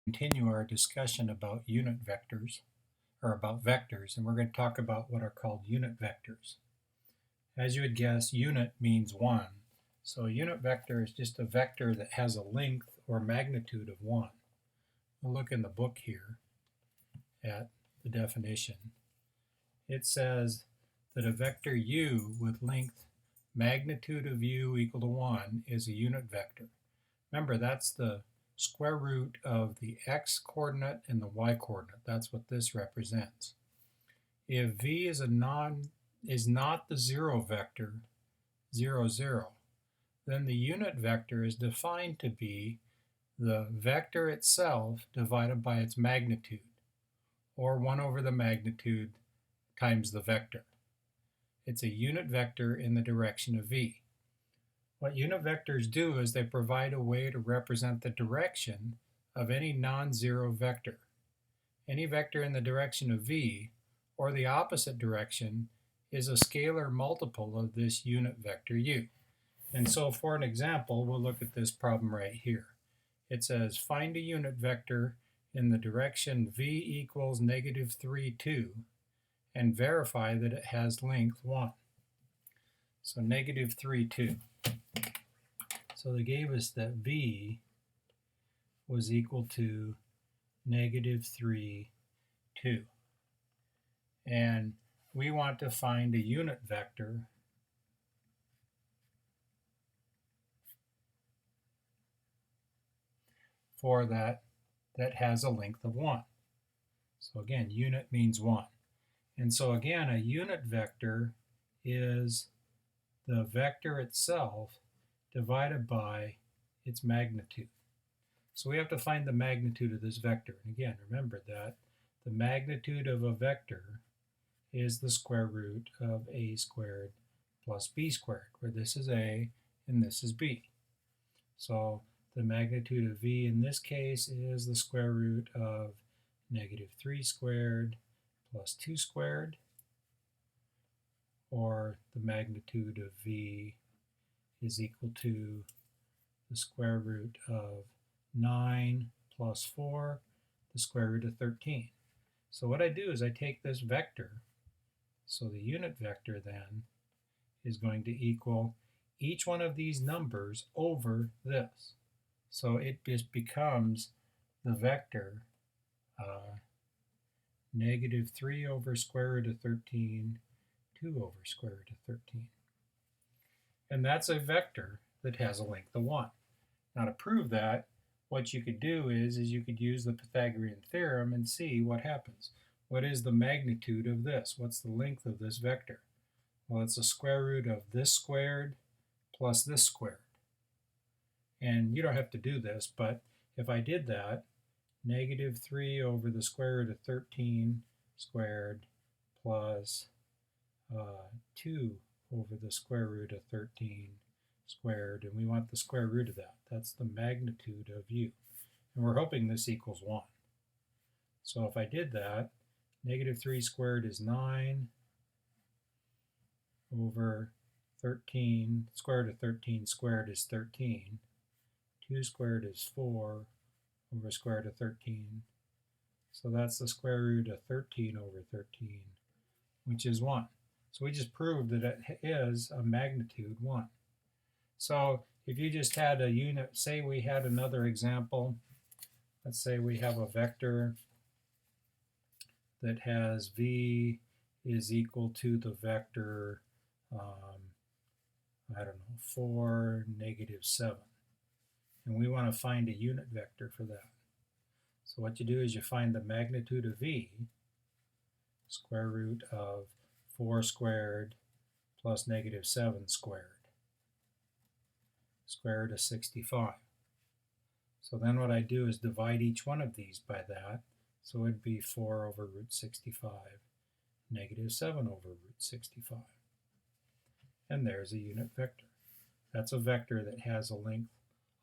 Continue our discussion about unit vectors, or about vectors, and we're going to talk about what are called unit vectors. As you would guess, unit means one. So a unit vector is just a vector that has a length or magnitude of 1. We'll look in the book here at the definition. It says that a vector u with length magnitude of u equal to 1 is a unit vector. Remember, that's the square root of the x-coordinate and the y-coordinate. That's what this represents. If v is not the zero vector, 0, 0, then the unit vector is defined to be the vector itself divided by its magnitude, or 1 over the magnitude times the vector. It's a unit vector in the direction of v. What unit vectors do is they provide a way to represent the direction of any non-zero vector. Any vector in the direction of v, or the opposite direction, is a scalar multiple of this unit vector u. And so for an example, we'll look at this problem right here. It says find a unit vector in the direction v equals negative 3, 2, and verify that it has length 1. So negative 3, 2. So they gave us that v was equal to negative 3, 2. And we want to find a unit vector for that has a length of 1. So again, unit means 1. And so again, a unit vector is the vector itself divided by its magnitude. So we have to find the magnitude of this vector. And again, remember that the magnitude of a vector is the square root of a squared plus b squared, where this is a and this is b. So the magnitude of v in this case is the square root of negative 3 squared plus 2 squared, or the magnitude of v is equal to the square root of 9 plus 4, the square root of 13. So what I do is I take this vector, so the unit vector then is going to equal each one of these numbers over this. So it just becomes the vector negative 3 over square root of 13, 2 over square root of 13. And that's a vector that has a length of 1. Now to prove that, what you could do is you could use the Pythagorean theorem and see what happens. What is the magnitude of this? What's the length of this vector? Well, it's the square root of this squared plus this squared. And you don't have to do this, but if I did that, negative 3 over the square root of 13 squared plus 2 over the square root of 13 squared, and we want the square root of that. That's the magnitude of u. And we're hoping this equals 1. So if I did that, negative 3 squared is 9 over 13, square root of 13 squared is 13. 2 squared is 4 over square root of 13. So that's the square root of 13 over 13, which is 1. So we just proved that it is a magnitude 1. So if you just had a unit, say we had another example. Let's say we have a vector that has v is equal to the vector, I don't know, 4, negative 7. And we want to find a unit vector for that. So what you do is you find the magnitude of v, square root of 4 squared plus negative 7 squared, square root of 65. So then what I do is divide each one of these by that. So it would be 4 over root 65, negative 7 over root 65. And there's a unit vector. That's a vector that has a length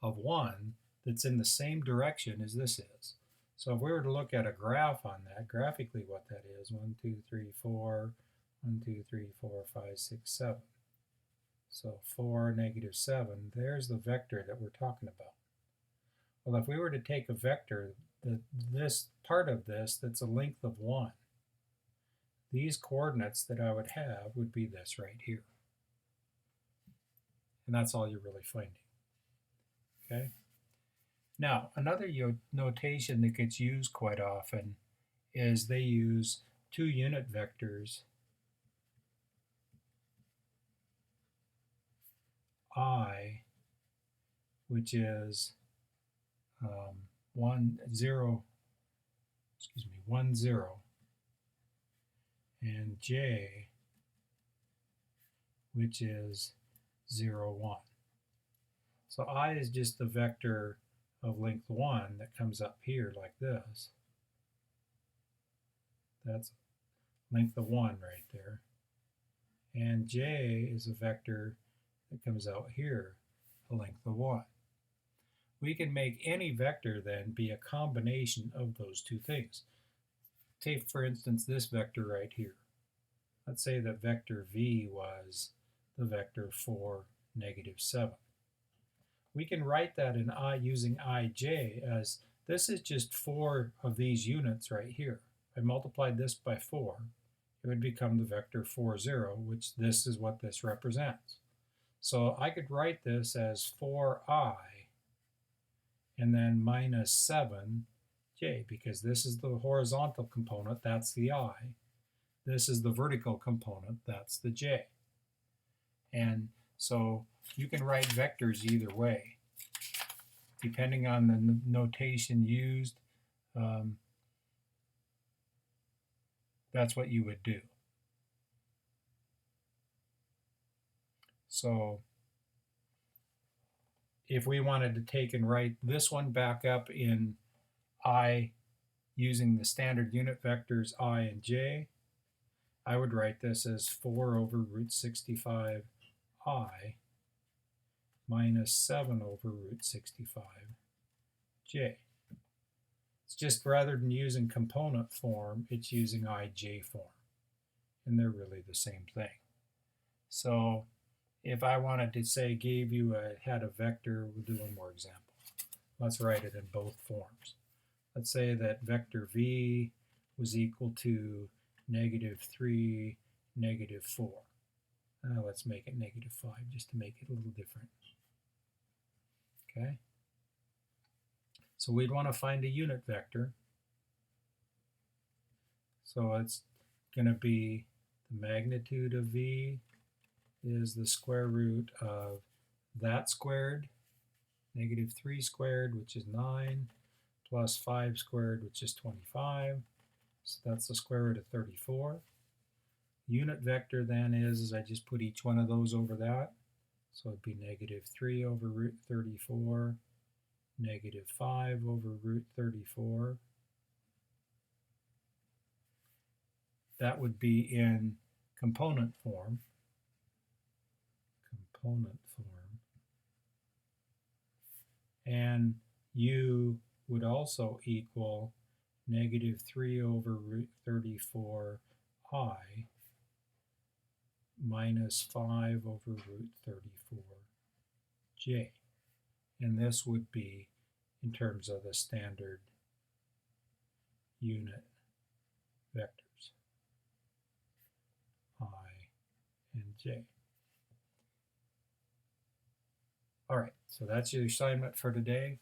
of 1 that's in the same direction as this is. So if we were to look at a graph on that, graphically what that is, 1, 2, 3, 4, 1, 2, 3, 4, 5, 6, 7. So 4, negative 7, there's the vector that we're talking about. Well, if we were to take a vector this part of this that's a length of 1. These coordinates that I would have would be this right here. And that's all you're really finding. Okay? Now, another notation that gets used quite often is they use two unit vectors, I, which is 1, 0, and j, which is 0, 1. So I is just the vector of length 1 that comes up here like this. That's length of 1 right there. And j is a vector that comes out here, a length of 1. We can make any vector then be a combination of those two things. Take, for instance, this vector right here. Let's say that vector v was the vector for -7. We can write that in using ij as this is just 4 of these units right here. I multiplied this by 4. It would become the vector 4, 0, which this is what this represents. So I could write this as 4i and then minus 7j, because this is the horizontal component, that's the I. This is the vertical component, that's the j. And so you can write vectors either way. Depending on the notation used, that's what you would do. So if we wanted to take and write this one back up in I using the standard unit vectors I and j, I would write this as 4 over root 65 I minus 7 over root 65 j. It's just rather than using component form, it's using ij form. And they're really the same thing. So if I wanted to say had a vector, we'll do one more example. Let's write it in both forms. Let's say that vector v was equal to -3, -4. Let's make it -5 just to make it a little different. Okay? So we'd want to find a unit vector. So it's going to be the magnitude of v is the square root of that squared, -3 squared, which is 9, plus 5 squared, which is 25. So that's the square root of 34. Unit vector then is I just put each one of those over that. So it'd be -3 over root 34, -5 over root 34. That would be in component form. And u would also equal -3 over root 34 I minus 5 over root 34 j. And this would be in terms of the standard unit vectors, I and j. All right, so that's your assignment for today.